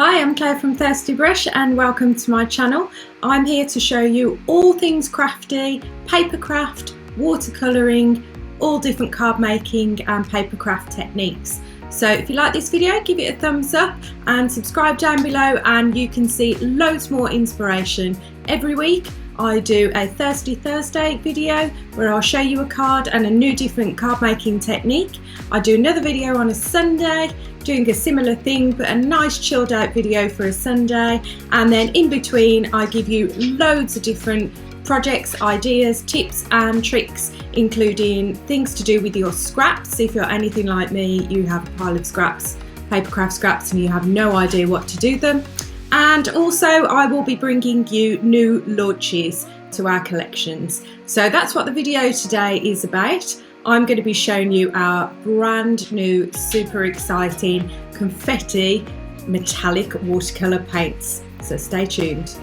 Hi, I'm Claire from Thirsty Brush and welcome to my channel. I'm here to show you all things crafty, papercraft, watercolouring, all different card making and papercraft techniques. So if you like this video, give it a thumbs up and subscribe down below and you can see loads more inspiration. Every week I do a Thirsty Thursday video where I'll show you a card and a new different card making technique. I do another video on a Sunday doing a similar thing, but a nice chilled out video for a Sunday, and then in between I give you loads of different projects, ideas, tips and tricks, including things to do with your scraps. If you're anything like me, you have a pile of scraps, papercraft scraps, and you have no idea what to do with them. And also I will be bringing you new launches to our collections. So that's what the video today is about. I'm going to be showing you our brand new, super exciting Confetti metallic watercolour paints. So stay tuned.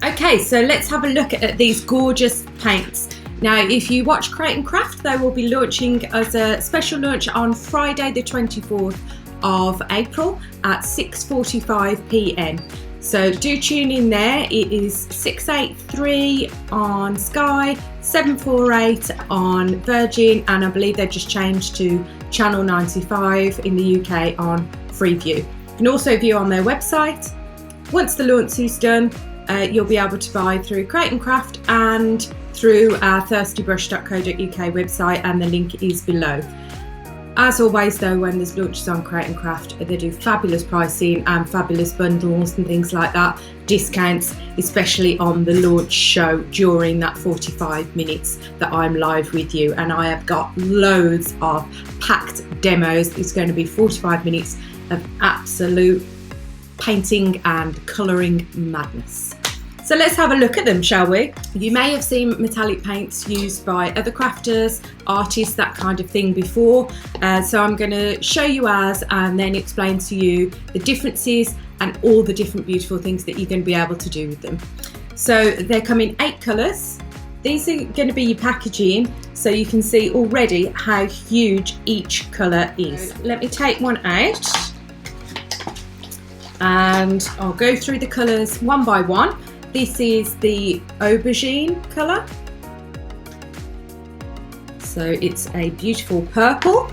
Okay, so let's have a look at these gorgeous paints. Now, if you watch Create and Craft, they will be launching as a special launch on Friday the 24th of April at 6:45 p.m. So do tune in there. It is 683 on Sky, 748 on Virgin, and I believe they just changed to channel 95 in the UK on Freeview. You can also view on their website. Once the launch is done, you'll be able to buy through Create and Craft and through our thirstybrush.co.uk website, and the link is below. As always though, when there's launches on Create and Craft, they do fabulous pricing and fabulous bundles and things like that, discounts, especially on the launch show during that 45 minutes that I'm live with you. And I have got loads of packed demos. It's going to be 45 minutes of absolute painting and colouring madness. So let's have a look at them, shall we? You may have seen metallic paints used by other crafters, artists, that kind of thing before. So I'm going to show you ours and then explain to you the differences and all the different beautiful things that you're going to be able to do with them. So they come in 8 colours. These are going to be your packaging, so you can see already how huge each colour is. So let me take one out and I'll go through the colours one by one. This is the Aubergine colour. So it's a beautiful purple.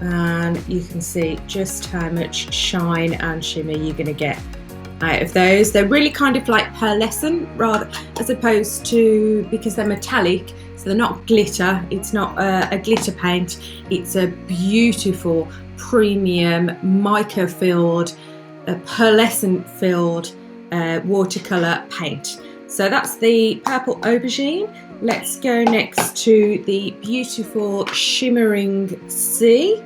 And you can see just how much shine and shimmer you're going to get out of those. They're really kind of like pearlescent, rather, as opposed to, because they're metallic, so they're not glitter. It's not a glitter paint. It's a beautiful premium mica filled, a pearlescent filled watercolour paint. So that's the purple Aubergine. Let's go next to the beautiful shimmering sea.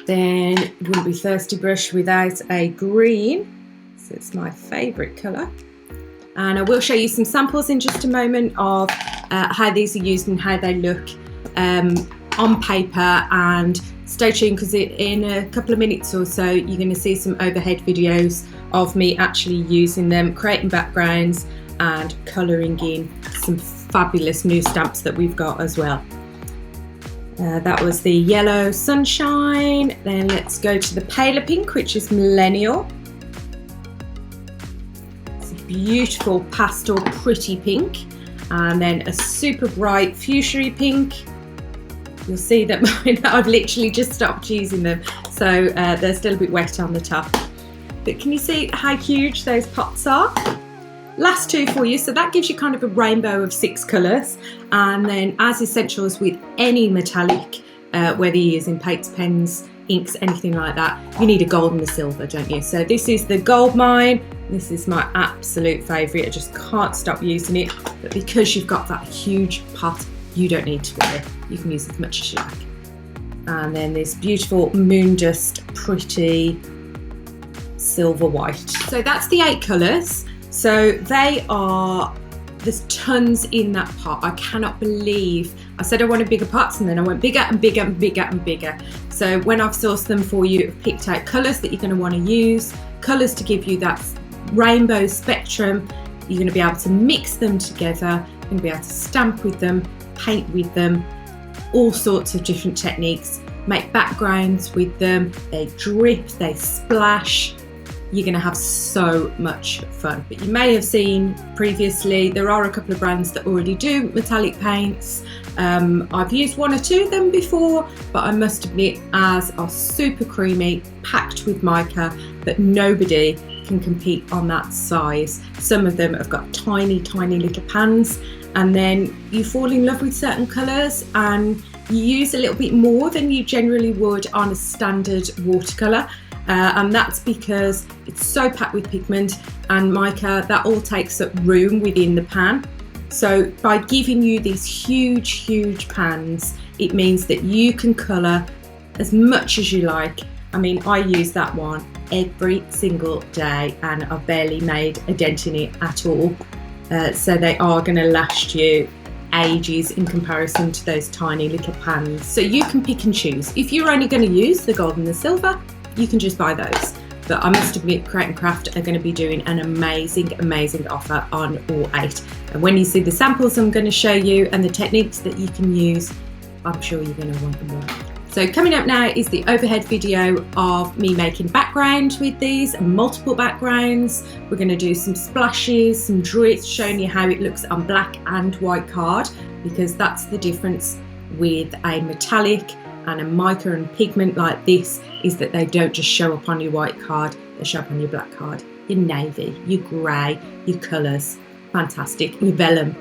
Then you wouldn't be Thirsty Brush without a green. So it's my favourite colour. And I will show you some samples in just a moment of how these are used and how they look on paper, and stay tuned because in a couple of minutes or so you're going to see some overhead videos of me actually using them, creating backgrounds and colouring in some fabulous new stamps that we've got as well. That was the yellow sunshine. Then let's go to the paler pink, which is millennial. It's a beautiful pastel pretty pink, and then a super bright fuchsia pink. You'll see that I've literally just stopped using them, so they're still a bit wet on the top. But can you see how huge those pots are? Last two for you, so that gives you kind of a rainbow of 6 colours. And then, as essential as with any metallic, whether you're using paints, pens, inks, anything like that, you need a gold and a silver, don't you? So this is the gold mine. This is my absolute favourite. I just can't stop using it. But because you've got that huge pot, you don't need to worry. You can use as much as you like. And then this beautiful moon dust, pretty silver white. So that's the 8 colours. So they are, there's tons in that pot. I cannot believe, I said I wanted bigger pots and then I went bigger and bigger and bigger and bigger. So when I've sourced them for you, I've picked out colours that you're going to want to use, colours to give you that rainbow spectrum. You're going to be able to mix them together, you're going to be able to stamp with them, paint with them, all sorts of different techniques, make backgrounds with them, they drip, they splash. You're going to have so much fun. But you may have seen previously, there are a couple of brands that already do metallic paints. I've used one or two of them before, but I must admit ours are super creamy, packed with mica, but nobody can compete on that size. Some of them have got tiny, tiny little pans, and then you fall in love with certain colours and you use a little bit more than you generally would on a standard watercolour. And that's because it's so packed with pigment and mica that all takes up room within the pan. So by giving you these huge pans, it means that you can colour as much as you like. I mean, I use that one every single day and I've barely made a dent in it at all. So they are going to last you ages in comparison to those tiny little pans. So you can pick and choose. If you're only going to use the gold and the silver, you can just buy those. But I must admit, Create & Craft are going to be doing an amazing offer on all 8. And when you see the samples I'm going to show you and the techniques that you can use, I'm sure you're going to want them all. So coming up now is the overhead video of me making background with these, multiple backgrounds. We're going to do some splashes, some drips, showing you how it looks on black and white card, because that's the difference with a metallic and a mica and pigment like this, is that they don't just show up on your white card, they show up on your black card, your navy, your grey, your colours, fantastic, your vellum.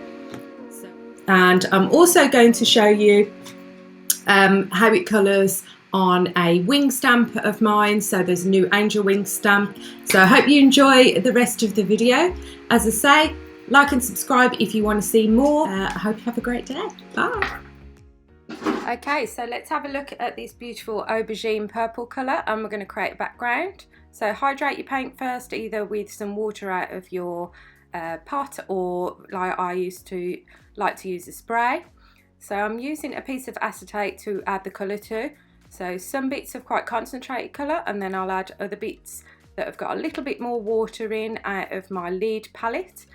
And I'm also going to show you how it colours on a wing stamp of mine. So there's a new angel wing stamp. So I hope you enjoy the rest of the video. As I say, like and subscribe if you want to see more. I hope you have a great day. Bye. Okay, so let's have a look at this beautiful aubergine purple colour, and we're going to create a background. So hydrate your paint first, either with some water out of your pot, or like I used to like to use a spray. So I'm using a piece of acetate to add the colour to. So some bits have quite concentrated colour, and then I'll add other bits that have got a little bit more water in out of my lead palette.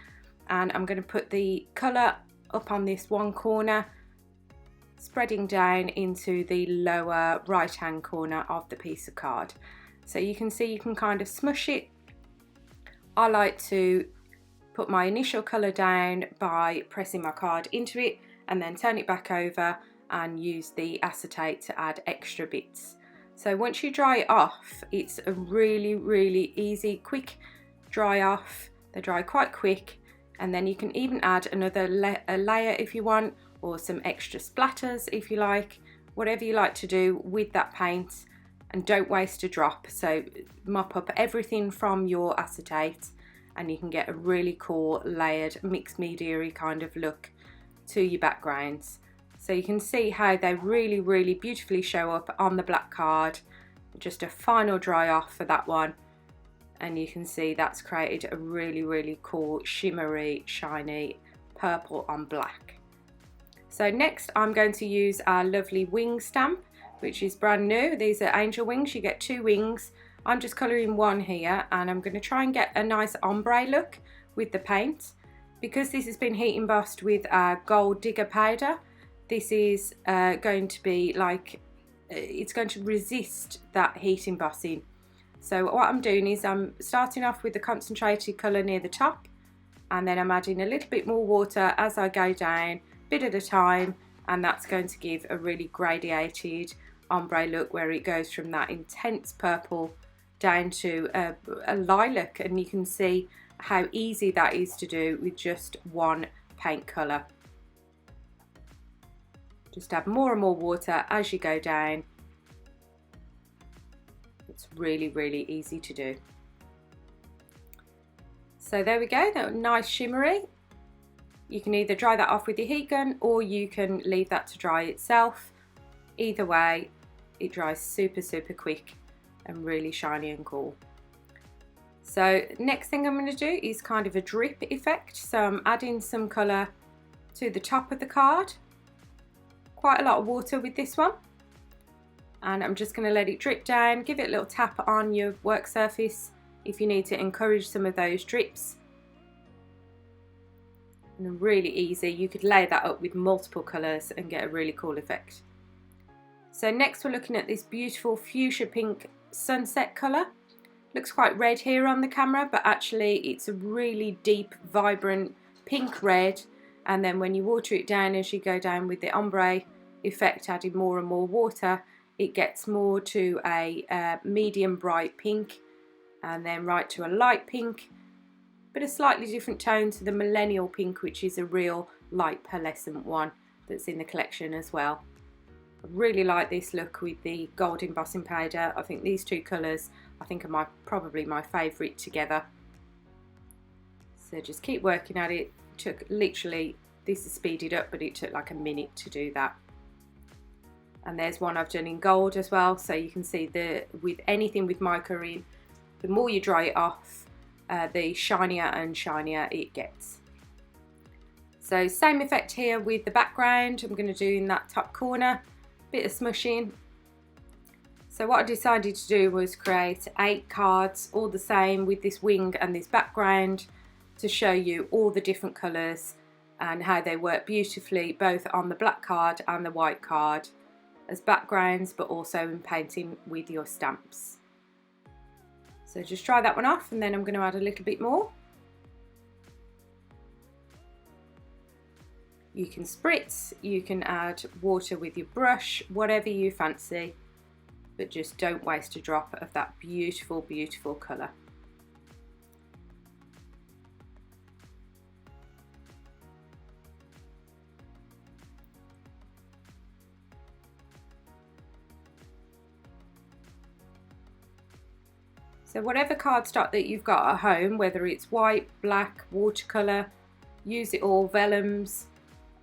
And I'm going to put the colour up on this one corner, spreading down into the lower right hand corner of the piece of card. So you can see you can kind of smush it. I like to put my initial colour down by pressing my card into it and then turn it back over and use the acetate to add extra bits. So once you dry it off, it's a really easy, quick dry off. They dry quite quick, and then you can even add another layer if you want, or some extra splatters if you like, whatever you like to do with that paint, and don't waste a drop. So mop up everything from your acetate and you can get a really cool layered mixed media-y kind of look to your backgrounds. So you can see how they really beautifully show up on the black card. Just a final dry off for that one, and you can see that's created a really cool shimmery shiny purple on black. So next I'm going to use our lovely wing stamp, which is brand new. These are angel wings, you get 2 wings. I'm just colouring one here, and I'm going to try and get a nice ombre look with the paint. Because this has been heat embossed with our gold digger powder, this is going to be like, it's going to resist that heat embossing. So what I'm doing is I'm starting off with the concentrated colour near the top, and then I'm adding a little bit more water as I go down, bit at a time, and that's going to give a really gradiated ombre look where it goes from that intense purple down to a lilac, and you can see how easy that is to do with just one paint colour. Just add more and more water as you go down. It's really easy to do. So there we go, that nice shimmery. You can either dry that off with your heat gun, or you can leave that to dry itself. Either way, it dries super quick and really shiny and cool. So next thing I'm going to do is kind of a drip effect. So I'm adding some colour to the top of the card. Quite a lot of water with this one. And I'm just going to let it drip down. Give it a little tap on your work surface if you need to encourage some of those drips. And really easy. You could lay that up with multiple colours and get a really cool effect. So next we're looking at this beautiful fuchsia pink sunset colour. Looks quite red here on the camera, but actually it's a really deep, vibrant pink red. And then when you water it down, as you go down with the ombre effect, adding more and more water, it gets more to a medium bright pink, and then right to a light pink, but a slightly different tone to the millennial pink, which is a real light pearlescent one that's in the collection as well. I really like this look with the gold embossing powder. I think these two colours are probably my favourite together. So just keep working at it. Took literally, this is speeded up, but it took like a minute to do that. And there's one I've done in gold as well, so you can see with anything with mica in, the more you dry it off, the shinier and shinier it gets. So same effect here with the background. I'm going to do in that top corner, bit of smushing. So what I decided to do was create 8 cards, all the same, with this wing and this background, to show you all the different colours and how they work beautifully both on the black card and the white card as backgrounds, but also in painting with your stamps. So just try that one off, and then I'm going to add a little bit more. You can spritz, you can add water with your brush, whatever you fancy, but just don't waste a drop of that beautiful, beautiful colour. So whatever cardstock that you've got at home, whether it's white, black, watercolour, use it all, vellums,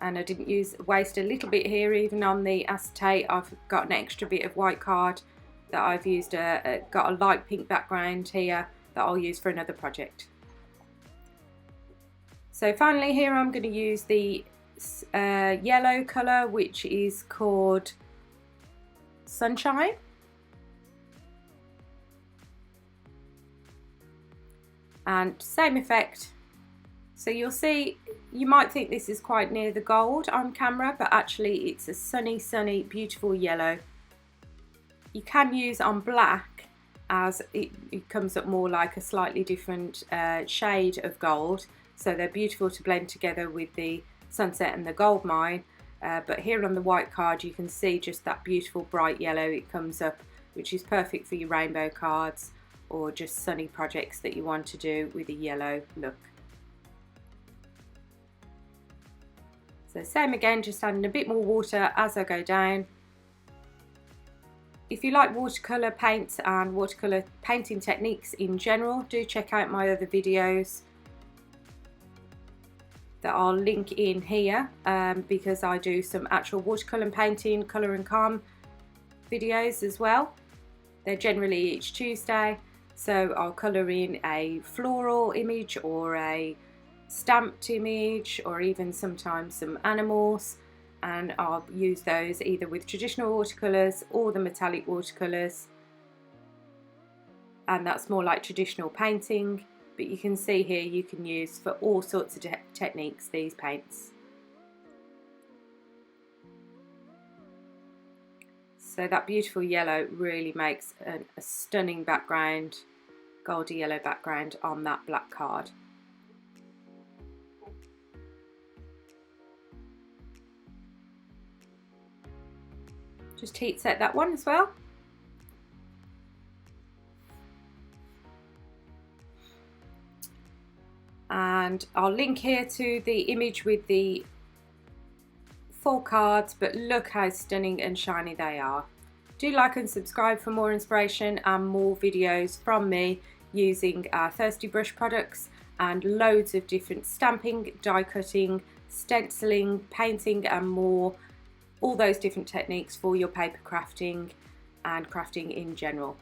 and I didn't waste a little bit here even on the acetate. I've got an extra bit of white card that I've used, got a light pink background here that I'll use for another project. So finally here I'm going to use the yellow colour, which is called Sunshine. And same effect. So you'll see, you might think this is quite near the gold on camera, but actually it's a sunny, beautiful yellow. You can use on black, as it comes up more like a slightly different shade of gold. So they're beautiful to blend together with the sunset and the gold mine. But here on the white card, you can see just that beautiful bright yellow it comes up, which is perfect for your rainbow cards or just sunny projects that you want to do with a yellow look. So same again, just adding a bit more water as I go down. If you like watercolour paints and watercolour painting techniques in general, do check out my other videos that I'll link in here, because I do some actual watercolour painting, colour and calm videos as well. They're generally each Tuesday. So I'll colour in a floral image or a stamped image, or even sometimes some animals, and I'll use those either with traditional watercolours or the metallic watercolours, and that's more like traditional painting. But you can see here you can use for all sorts of techniques these paints. So that beautiful yellow really makes a stunning background, goldy yellow background on that black card. Just heat set that one as well. And I'll link here to the image with the 4 cards, but look how stunning and shiny they are. Do like and subscribe for more inspiration and more videos from me using Thirsty Brush products and loads of different stamping, die cutting, stenciling, painting and more. All those different techniques for your paper crafting and crafting in general.